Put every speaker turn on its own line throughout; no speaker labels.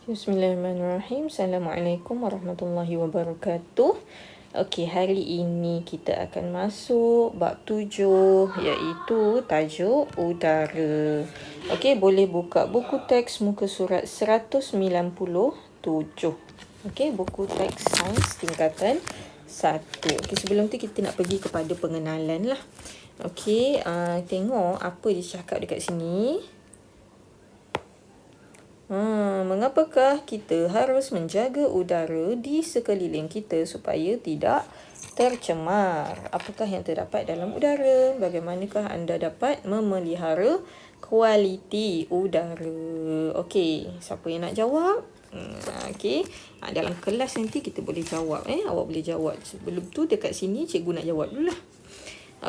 Bismillahirrahmanirrahim. Assalamualaikum warahmatullahi wabarakatuh. Okey, hari ini kita akan masuk bab 7 iaitu tajuk udara. Okey, boleh buka buku teks muka surat 197. Okey, buku teks sains tingkatan 1. Okey, sebelum tu kita nak pergi kepada pengenalan lah. Okey, tengok apa dia cakap dekat sini. Mengapakah kita harus menjaga udara di sekeliling kita supaya tidak tercemar? Apakah yang terdapat dalam udara? Bagaimanakah anda dapat memelihara kualiti udara? Okey, siapa yang nak jawab? Okey, dalam kelas nanti kita boleh jawab. Awak boleh jawab. Sebelum tu dekat sini cikgu nak jawab dulu lah.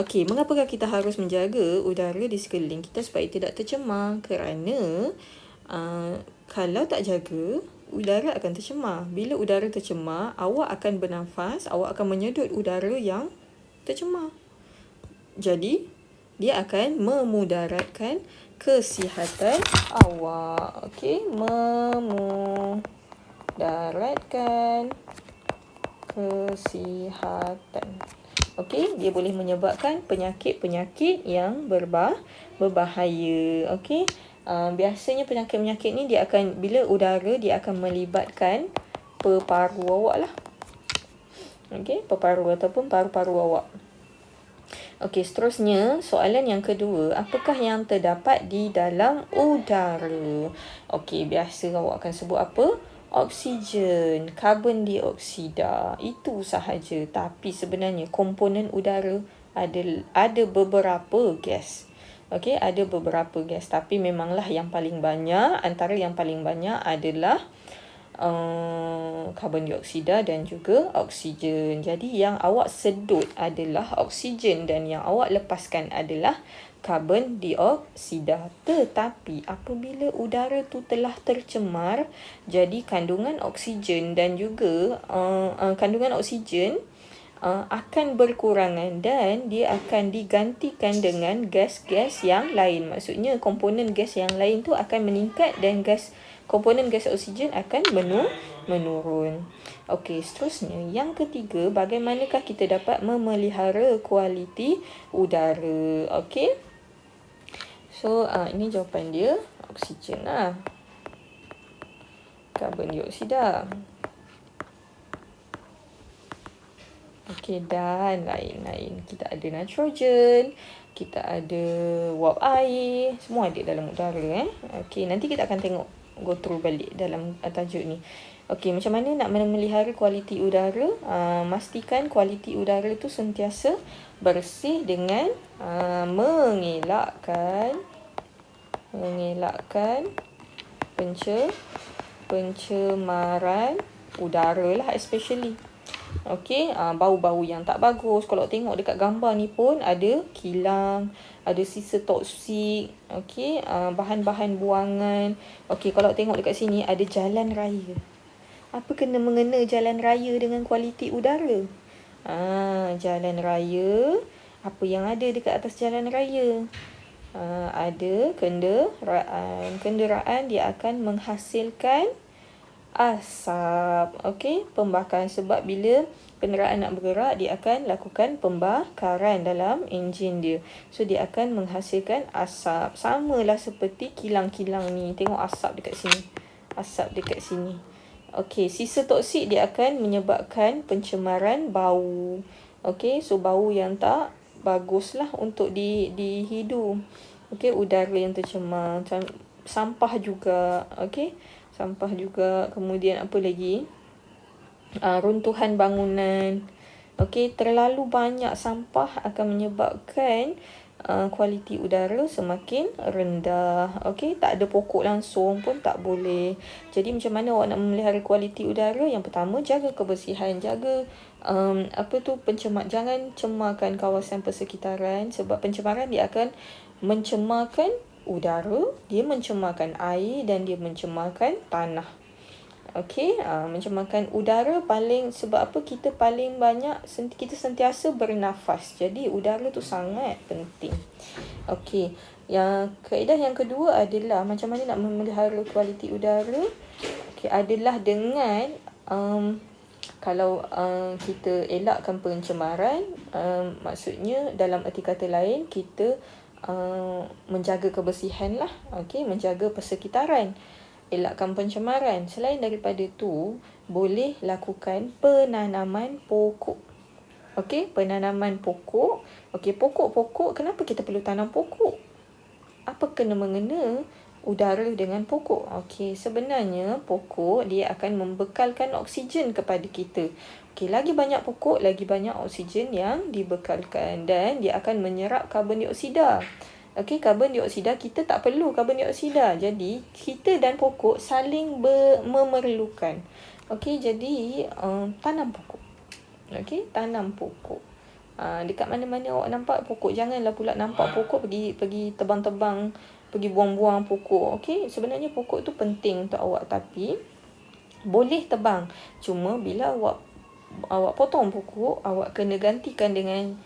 Okey, mengapakah kita harus menjaga udara di sekeliling kita supaya tidak tercemar? Kerana kalau tak jaga, udara akan tercemar. Bila udara tercemar, awak akan bernafas, awak akan menyedut udara yang tercemar. Jadi, dia akan memudaratkan kesihatan awak. Okey, memudaratkan kesihatan. Okey, dia boleh menyebabkan penyakit-penyakit yang berbahaya. Okey. Biasanya penyakit-penyakit ni dia akan, bila udara dia akan melibatkan paru-paru awak lah. Okey, paru-paru ataupun paru-paru awak. Okey, seterusnya soalan yang kedua, apakah yang terdapat di dalam udara? Okey, biasa awak akan sebut apa? Oksigen, karbon dioksida, itu sahaja. Tapi sebenarnya komponen udara ada beberapa gas. Okey, ada beberapa gas, tapi memanglah yang paling banyak, antara yang paling banyak adalah karbon dioksida dan juga oksigen. Jadi yang awak sedut adalah oksigen dan yang awak lepaskan adalah karbon dioksida. Tetapi apabila udara tu telah tercemar, jadi kandungan oksigen dan juga akan berkurangan dan dia akan digantikan dengan gas-gas yang lain. Maksudnya komponen gas yang lain tu akan meningkat dan komponen gas oksigen akan menurun. Okey, seterusnya yang ketiga, bagaimanakah kita dapat memelihara kualiti udara? Okey. So, ini jawapan dia, oksigen lah. Karbon dioksida. Okey, dan lain-lain. Kita ada nitrogen, kita ada wap air, semua ada dalam udara. Okey, nanti kita akan tengok, go through balik dalam tajuk ni. Okey, macam mana nak memelihara kualiti udara? Pastikan kualiti udara tu sentiasa bersih dengan mengelakkan pencemaran udara lah, especially. Okey, bau-bau yang tak bagus. Kalau tengok dekat gambar ni pun ada kilang, ada sisa toksik, okey, bahan-bahan buangan. Okey, kalau tengok dekat sini ada jalan raya. Apa kena mengena jalan raya dengan kualiti udara? Jalan raya, apa yang ada dekat atas jalan raya? Ada kenderaan dia akan menghasilkan asap. Okey, pembakaran, sebab bila kenderaan nak bergerak dia akan lakukan pembakaran dalam enjin dia. So dia akan menghasilkan asap. Samalah seperti kilang-kilang ni. Tengok asap dekat sini. Asap dekat sini. Okey, sisa toksik dia akan menyebabkan pencemaran bau. Okey, so bau yang tak baguslah untuk dihidu. Okey, udara yang tercemar, sampah juga. Okey, sampah juga. Kemudian apa lagi? Runtuhan bangunan. Okey, terlalu banyak sampah akan menyebabkan kualiti udara semakin rendah. Okey, tak ada pokok langsung pun tak boleh. Jadi macam mana awak nak memelihara kualiti udara? Yang pertama, jaga kebersihan, jaga jangan cemarkan kawasan persekitaran, sebab pencemaran dia akan mencemarkan udara, dia mencemarkan air dan dia mencemarkan tanah. Okey, mencemarkan udara sebab apa? Kita sentiasa bernafas. Jadi udara tu sangat penting. Okey, kaedah yang kedua adalah macam mana nak memelihara kualiti udara. Okey, adalah dengan kalau kita elakkan pencemaran, maksudnya dalam erti kata lain kita menjaga kebersihan lah, okey, menjaga persekitaran, elakkan pencemaran. Selain daripada tu, boleh lakukan penanaman pokok. Okey, penanaman pokok. Okey, pokok-pokok, kenapa kita perlu tanam pokok? Apa kena-mengena udara dengan pokok? Okey, sebenarnya pokok dia akan membekalkan oksigen kepada kita. Okey, lagi banyak pokok, lagi banyak oksigen yang dibekalkan dan dia akan menyerap karbon dioksida. Okey, karbon dioksida kita tak perlu karbon dioksida. Jadi, kita dan pokok saling memerlukan. Okey, jadi tanam pokok. Okey, tanam pokok. Dekat mana-mana awak nampak pokok, janganlah pula nampak pokok pergi tebang-tebang, pergi buang-buang pokok. Okey, sebenarnya pokok tu penting untuk awak, tapi boleh tebang. Cuma bila awak potong pokok, awak kena gantikan dengan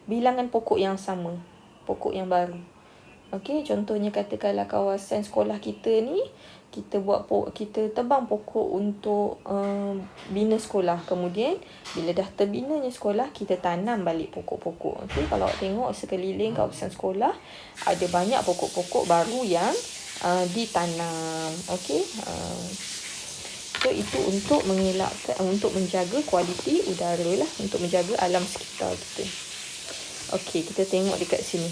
bilangan pokok yang sama, pokok yang baru. Okey, contohnya katakanlah kawasan sekolah kita ni, kita tebang pokok untuk bina sekolah. Kemudian bila dah terbinanya sekolah, kita tanam balik pokok-pokok. Okey, kalau awak tengok sekeliling kawasan sekolah, ada banyak pokok-pokok baru yang ditanam. Okey, so itu untuk mengelakkan, untuk menjaga kualiti udara lah, untuk menjaga alam sekitar kita. Okey, kita tengok dekat sini.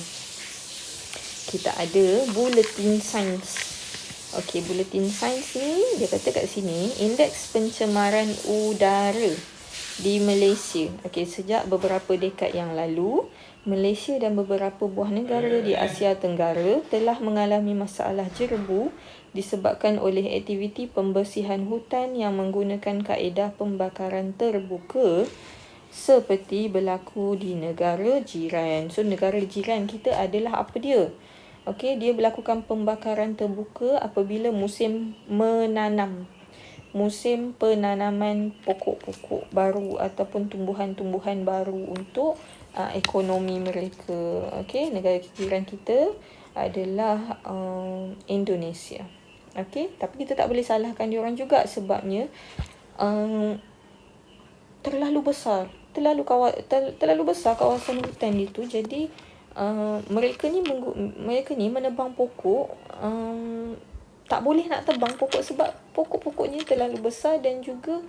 Kita ada buletin sains. Okey, buletin sains ni dia kata kat sini, indeks pencemaran udara di Malaysia. Okey, sejak beberapa dekad yang lalu, Malaysia dan beberapa buah negara di Asia Tenggara telah mengalami masalah jerebu disebabkan oleh aktiviti pembersihan hutan yang menggunakan kaedah pembakaran terbuka seperti berlaku di negara jiran. So, negara jiran kita adalah apa dia? Okey, dia melakukan pembakaran terbuka apabila musim menanam. Musim penanaman pokok-pokok baru ataupun tumbuhan-tumbuhan baru untuk ekonomi mereka. Okey, negara jiran kita adalah Indonesia. Okey, tapi kita tak boleh salahkan diorang juga sebabnya terlalu besar kawasan hutan itu. Jadi mereka ni menebang pokok, tak boleh nak tebang pokok sebab pokok-pokoknya terlalu besar dan juga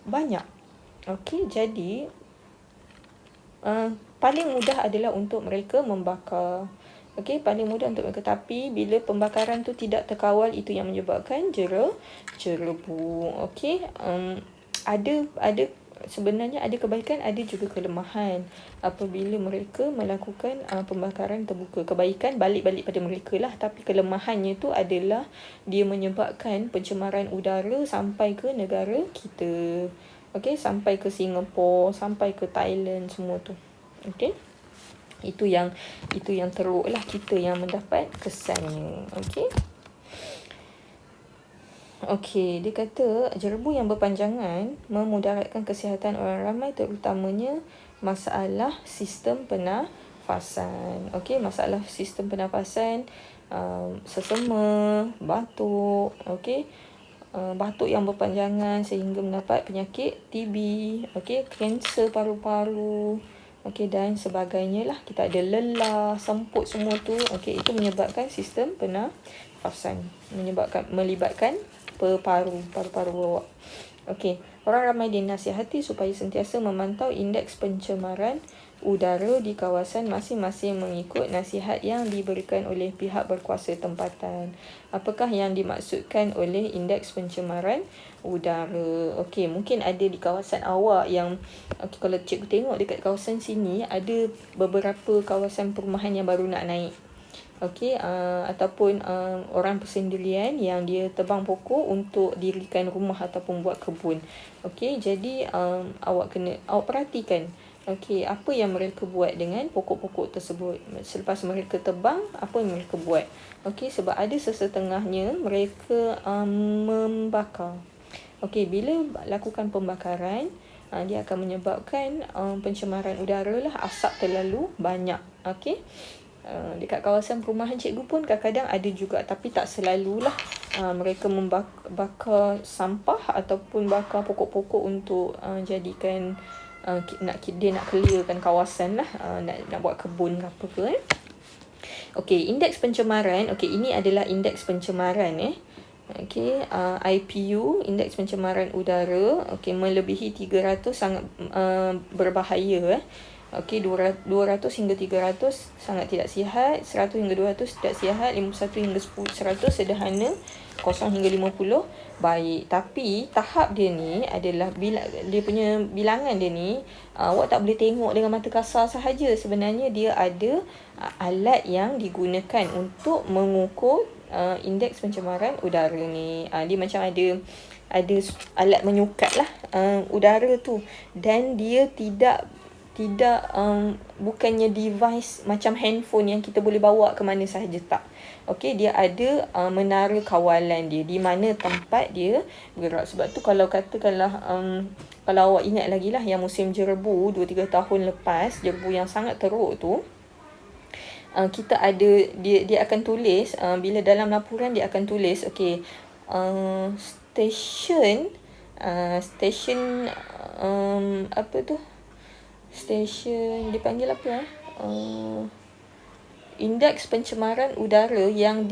banyak. Okey, jadi paling mudah adalah untuk mereka membakar. Okey, paling mudah untuk mereka, tapi bila pembakaran tu tidak terkawal, itu yang menyebabkan jerebu. Okey, ada sebenarnya ada kebaikan, ada juga kelemahan apabila mereka melakukan pembakaran terbuka. Kebaikan balik pada mereka lah, tapi kelemahannya tu adalah dia menyebabkan pencemaran udara sampai ke negara kita. Okey, sampai ke Singapura, sampai ke Thailand, semua tu. Okey, itu yang teruk lah, kita yang mendapat kesannya. Okey. Okey, dia kata jerebu yang berpanjangan memudaratkan kesihatan orang ramai, terutamanya masalah sistem pernafasan. Okey, masalah sistem pernafasan, sesama, batuk, okey. Batuk yang berpanjangan sehingga mendapat penyakit TB, okey, kanser paru-paru, okey, dan sebagainya lah. Kita ada lelah, semput, semua tu. Okey, itu menyebabkan sistem pernafasan, melibatkan paru-paru awak. Okey, orang ramai dinasihati supaya sentiasa memantau indeks pencemaran udara di kawasan masing-masing mengikut nasihat yang diberikan oleh pihak berkuasa tempatan. Apakah yang dimaksudkan oleh indeks pencemaran udara? Okey, mungkin ada di kawasan awak yang kalau cikgu tengok dekat kawasan sini, ada beberapa kawasan perumahan yang baru nak naik. Okey, ataupun orang persendirian yang dia tebang pokok untuk dirikan rumah ataupun buat kebun. Okey, jadi awak perhatikan, okey, apa yang mereka buat dengan pokok-pokok tersebut. Selepas mereka tebang, apa yang mereka buat? Okey, sebab ada sesetengahnya mereka membakar. Okey, bila lakukan pembakaran, dia akan menyebabkan pencemaran udara lah, asap terlalu banyak. Okey. Dekat kawasan perumahan cikgu pun kadang-kadang ada juga, tapi tak selalulah. Mereka membakar sampah ataupun bakar pokok-pokok untuk jadikan dia nak clearkan kawasan lah, nak buat kebun ke apa ke. Okey, indeks pencemaran. Okey, ini adalah indeks pencemaran Okey, IPU, indeks pencemaran udara. Okey, melebihi 300 sangat berbahaya Okey, 200 hingga 300 sangat tidak sihat, 100 hingga 200 tidak sihat, 51 hingga 100 sederhana, 0 hingga 50 baik. Tapi tahap dia ni adalah dia punya bilangan dia ni, awak tak boleh tengok dengan mata kasar sahaja. Sebenarnya dia ada alat yang digunakan untuk mengukur indeks pencemaran udara ni. Dia macam ada alat menyukat lah udara tu, dan dia tidak bukannya device macam handphone yang kita boleh bawa ke mana sahaja, tak. Okey, dia ada menara kawalan dia di mana tempat dia bergerak. Sebab tu kalau katakanlah kalau awak ingat lagi lah yang musim jerbu 2-3 tahun lepas, jerbu yang sangat teruk tu, kita ada dia akan tulis bila dalam laporan dia akan tulis okey, stesen apa tu, stesen dipanggil apa indeks pencemaran udara yang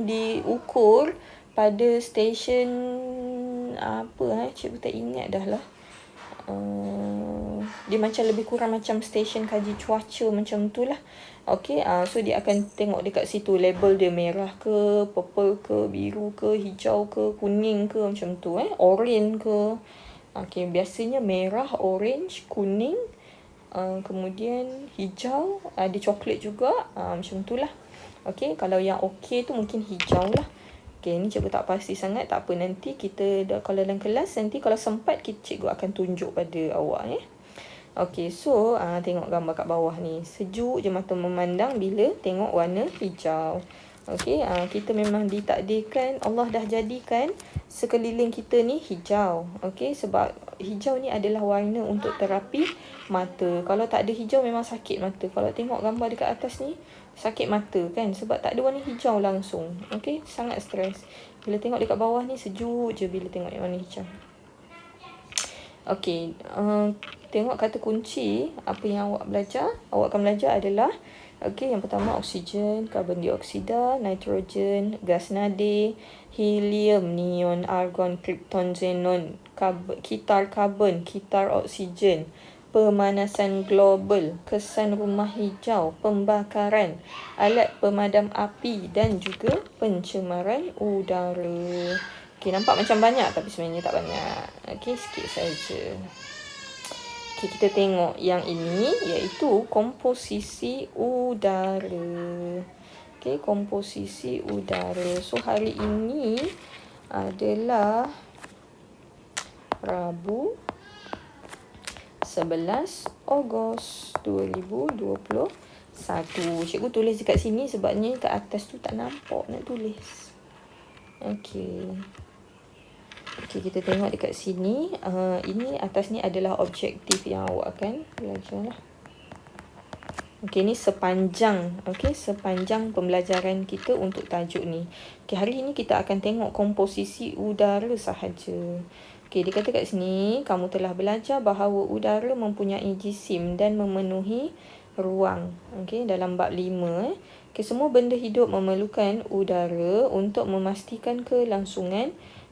diukur pada stesen apa cikgu tak ingat dah lah. Dia macam lebih kurang macam stesen kaji cuaca macam tu lah. Okey, so dia akan tengok dekat situ label dia merah ke, purple ke, biru ke, hijau ke, kuning ke, macam tu orange ke. Okey, biasanya merah, orange, kuning, kemudian hijau, ada coklat juga, macam tu lah. Okey, kalau yang okey tu mungkin hijau lah. Okey, ni cikgu tak pasti sangat, tak apa, nanti kita kalau dalam kelas nanti kalau sempat cikgu akan tunjuk pada awak Okey, so tengok gambar kat bawah ni. Sejuk je mata memandang bila tengok warna hijau. Okey, kita memang ditakdirkan, Allah dah jadikan sekeliling kita ni hijau. Okey, sebab hijau ni adalah warna untuk terapi mata. Kalau tak ada hijau memang sakit mata. Kalau tengok gambar dekat atas ni, sakit mata kan, sebab tak ada warna hijau langsung. Okey, sangat stres. Bila tengok dekat bawah ni sejuk je bila tengok yang warna hijau. Okey, tengok kata kunci apa yang awak belajar. Awak akan belajar adalah okey, yang pertama oksigen, karbon dioksida, nitrogen, gas nadi, helium, neon, argon, krypton, xenon, kitar karbon, kitar oksigen, pemanasan global, kesan rumah hijau, pembakaran, alat pemadam api dan juga pencemaran udara. Okey, nampak macam banyak tapi sebenarnya tak banyak. Okey, sikit saja. Okay, kita tengok yang ini iaitu komposisi udara. Okay, komposisi udara. So, hari ini adalah Rabu 11 Ogos 2021. Cikgu tulis dekat sini sebabnya kat atas tu tak nampak nak tulis. Okay. Okey, kita tengok dekat sini. Ini atas ni adalah objektif yang awak akan belajar lah. Okey, ni sepanjang pembelajaran kita untuk tajuk ni. Okey, hari ini kita akan tengok komposisi udara sahaja. Okey, dia kata kat sini, kamu telah belajar bahawa udara mempunyai jisim dan memenuhi ruang. Okey, dalam bab 5 Okey, semua benda hidup memerlukan udara untuk memastikan kelangsungan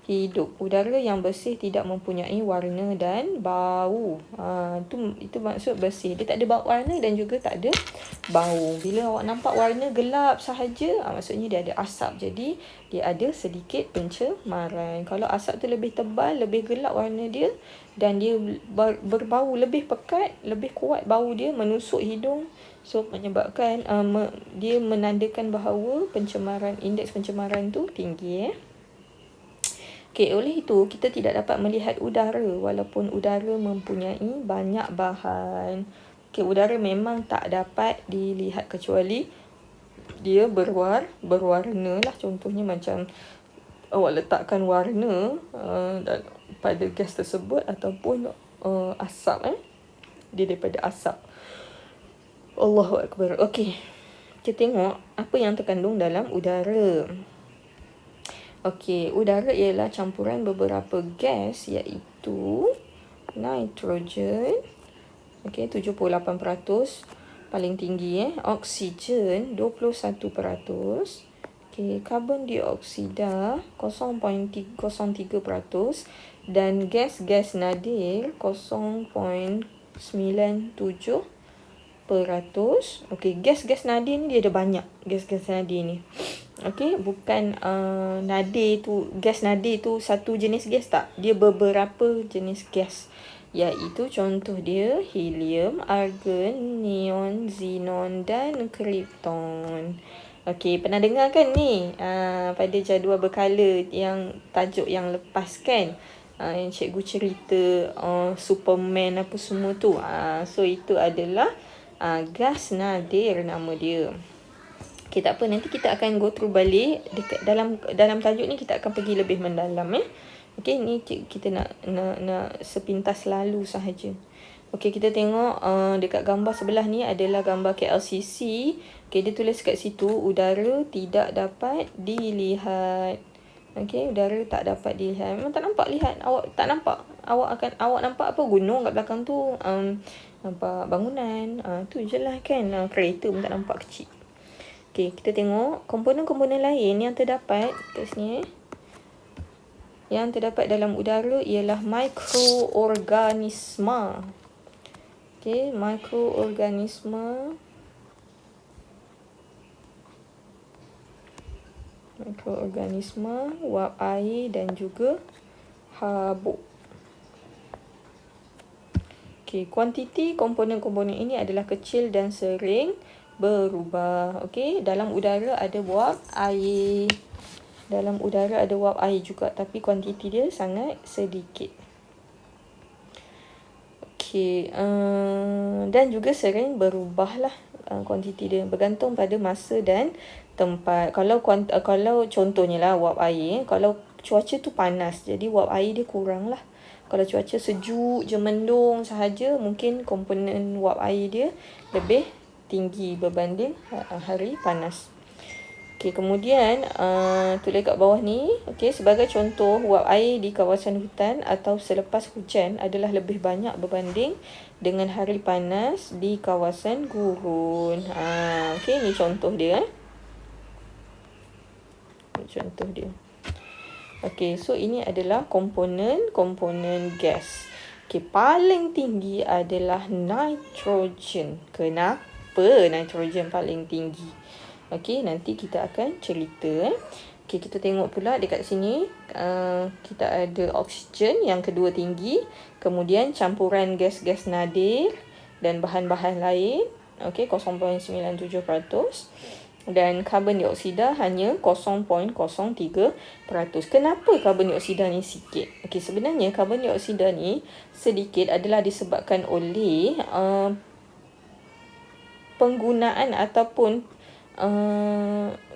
hidup. Udara yang bersih tidak mempunyai warna dan bau. Itu maksud bersih. Dia tak ada warna dan juga tak ada bau. Bila awak nampak warna gelap sahaja, maksudnya dia ada asap. Jadi dia ada sedikit pencemaran. Kalau asap tu lebih tebal, lebih gelap warna dia dan dia berbau lebih pekat, lebih kuat bau dia menusuk hidung, so menyebabkan dia menandakan bahawa indeks pencemaran tu tinggi Okey, oleh itu kita tidak dapat melihat udara walaupun udara mempunyai banyak bahan. Okey, udara memang tak dapat dilihat kecuali dia berwarna lah. Contohnya macam awak letakkan warna pada gas tersebut ataupun asap dia daripada asap. Allahu Akbar. Okey. kita tengok apa yang terkandung dalam udara. Okey, udara ialah campuran beberapa gas iaitu nitrogen, okey 78%, paling tinggi oksigen 21%, okey karbon dioksida 0.03% dan gas-gas nadir 0.97%. Okey, gas-gas nadir ni dia ada banyak. Gas-gas nadir ni. Okey, bukan nadir tu, gas nadir tu satu jenis gas tak. Dia beberapa jenis gas. Iaitu contoh dia helium, argon, neon, xenon dan krypton. Okey, pernah dengar kan ni? Pada jadual berkala yang tajuk yang lepas kan? Yang cikgu cerita Superman apa semua tu. So itu adalah gas nadir nama dia. Okay, tak apa, nanti kita akan go through balik dekat dalam tajuk ni, kita akan pergi lebih mendalam Okay, ni kita nak sepintas lalu sahaja. Okay, kita tengok dekat gambar sebelah ni adalah gambar KLCC. Okay, dia tulis kat situ udara tidak dapat dilihat. Okay, udara tak dapat dilihat. Memang tak nampak lihat. Awak tak nampak. Awak nampak apa? Gunung kat belakang tu. Nampak bangunan. Tu je lah kan. Kereta pun tak nampak kecil. Okay, kita tengok komponen-komponen lain yang terdapat kat sini. Yang terdapat dalam udara ialah mikroorganisma. Okay, mikroorganisma. Wap air dan juga habuk. Okay, kuantiti komponen-komponen ini adalah kecil dan sering berubah. Okay, dalam udara ada wap air. Dalam udara ada wap air juga, tapi kuantiti dia sangat sedikit. Okay, dan juga sering berubah lah kuantiti dia. Bergantung pada masa dan tempat. Kalau contohnya lah wap air, kalau cuaca tu panas, jadi wap air dia kurang lah. Kalau cuaca sejuk je, mendung sahaja, mungkin komponen wap air dia lebih tinggi berbanding hari panas. Okay, kemudian tulis kat bawah ni, okay, sebagai contoh, wap air di kawasan hutan atau selepas hujan adalah lebih banyak berbanding dengan hari panas di kawasan gurun. Okay, ni contoh dia. Contoh dia. Okay, so ini adalah komponen gas. Okay, paling tinggi adalah nitrogen. Kenapa nitrogen paling tinggi? Okay, nanti kita akan cerita. Okay, kita tengok pula dekat sini. Kita ada oksigen yang kedua tinggi. Kemudian campuran gas-gas nadir dan bahan-bahan lain. Okay, 0.97%. Dan karbon dioksida hanya 0.03%. Kenapa karbon dioksida ni sikit? Okay, sebenarnya karbon dioksida ni sedikit adalah disebabkan oleh penggunaan ataupun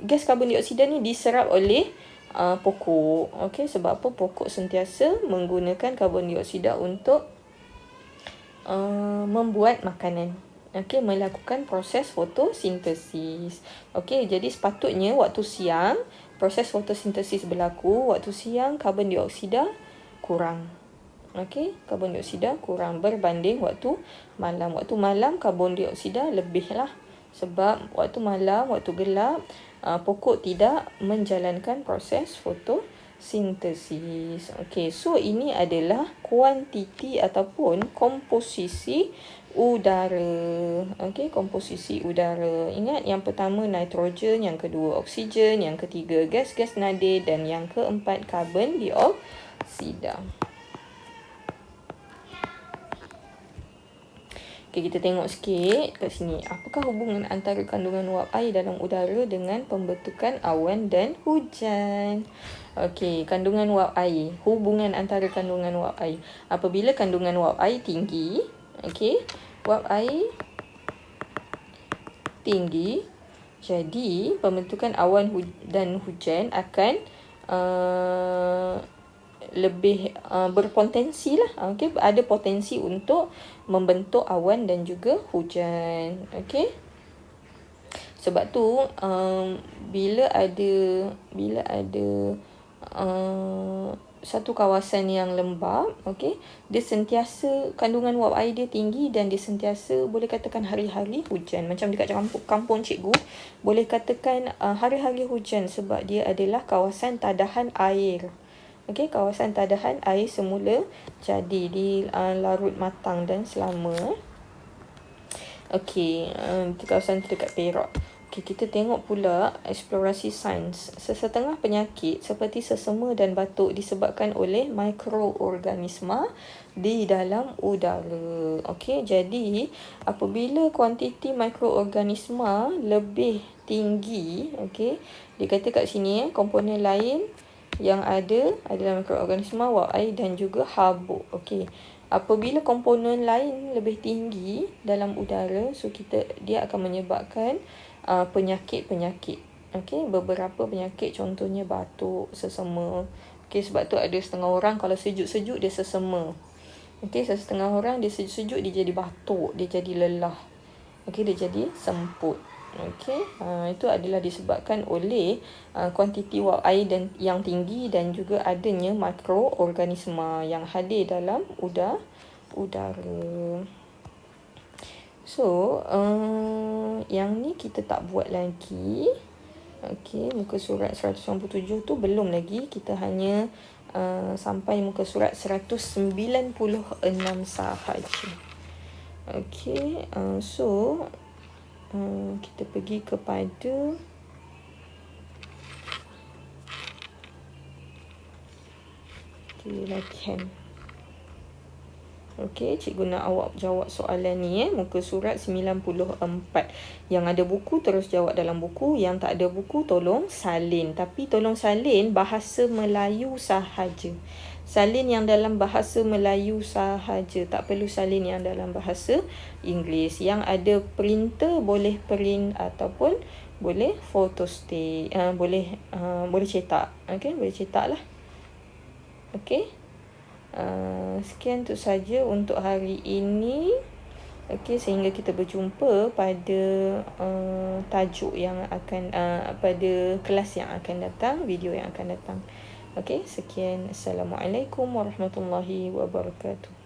gas karbon dioksida ni diserap oleh pokok. Okay, sebab apa? Pokok sentiasa menggunakan karbon dioksida untuk membuat makanan. Okay, melakukan proses fotosintesis. Okay, jadi sepatutnya waktu siang proses fotosintesis berlaku. Waktu siang karbon dioksida kurang. Okay, karbon dioksida kurang berbanding waktu malam. Waktu malam karbon dioksida lebih lah. Sebab waktu malam, waktu gelap, pokok tidak menjalankan proses fotosintesis. Okay, so ini adalah kuantiti ataupun komposisi udara. Okay, komposisi udara. Ingat, yang pertama nitrogen, yang kedua oksigen, yang ketiga gas-gas nadir dan yang keempat karbon dioksida. Okay, kita tengok sikit kat sini. Apakah hubungan antara kandungan wap air dalam udara dengan pembentukan awan dan hujan? Okay, kandungan wap air. Hubungan antara kandungan wap air. Apabila kandungan wap air tinggi, okay, wap air tinggi, jadi pembentukan awan dan hujan akan lebih berpotensi lah. Okay, ada potensi untuk membentuk awan dan juga hujan. Okay, Sebab tu bila ada satu kawasan yang lembap, okey, dia sentiasa kandungan wap air dia tinggi dan dia sentiasa boleh katakan hari-hari hujan. Macam dekat kampung cikgu, boleh katakan hari-hari hujan sebab dia adalah kawasan tadahan air. Okey, kawasan tadahan air semula jadi di larut matang dan selama. Okey, itu kawasan dekat Perak. Okay, kita tengok pula eksplorasi sains. Sesetengah penyakit seperti sesama dan batuk disebabkan oleh mikroorganisma di dalam udara. Okey, jadi apabila kuantiti mikroorganisma lebih tinggi, okey, dikata kat sini komponen lain yang ada adalah mikroorganisma, wap air dan juga habuk. Okey. Apabila komponen lain lebih tinggi dalam udara, so dia akan menyebabkan penyakit-penyakit. Okey, beberapa penyakit contohnya batuk, sesama. Okey, sebab tu ada setengah orang kalau sejuk-sejuk dia sesama. Okey, setengah orang dia sejuk-sejuk dia jadi batuk, dia jadi lelah. Okey, dia jadi semput. Okey, itu adalah disebabkan oleh kuantiti wap air yang tinggi dan juga adanya mikroorganisma yang hadir dalam udara. So, yang ni kita tak buat lagi. Okey, muka surat 197 tu belum lagi. Kita hanya sampai muka surat 196 sahaja. Okey, so kita pergi kepada latihan. Okey, cikgu nak awak jawab soalan ni muka surat 94. Yang ada buku terus jawab dalam buku, yang tak ada buku tolong salin. Tapi tolong salin bahasa Melayu sahaja. Salin yang dalam bahasa Melayu sahaja, tak perlu salin yang dalam bahasa Inggeris. Yang ada printer boleh print ataupun boleh photostat, boleh cetak. Okey, boleh cetak lah. Okey. Sekian tu saja untuk hari ini. Okey, sehingga kita berjumpa pada tajuk yang akan pada kelas yang akan datang, video yang akan datang. Okey, sekian. Assalamualaikum warahmatullahi wabarakatuh.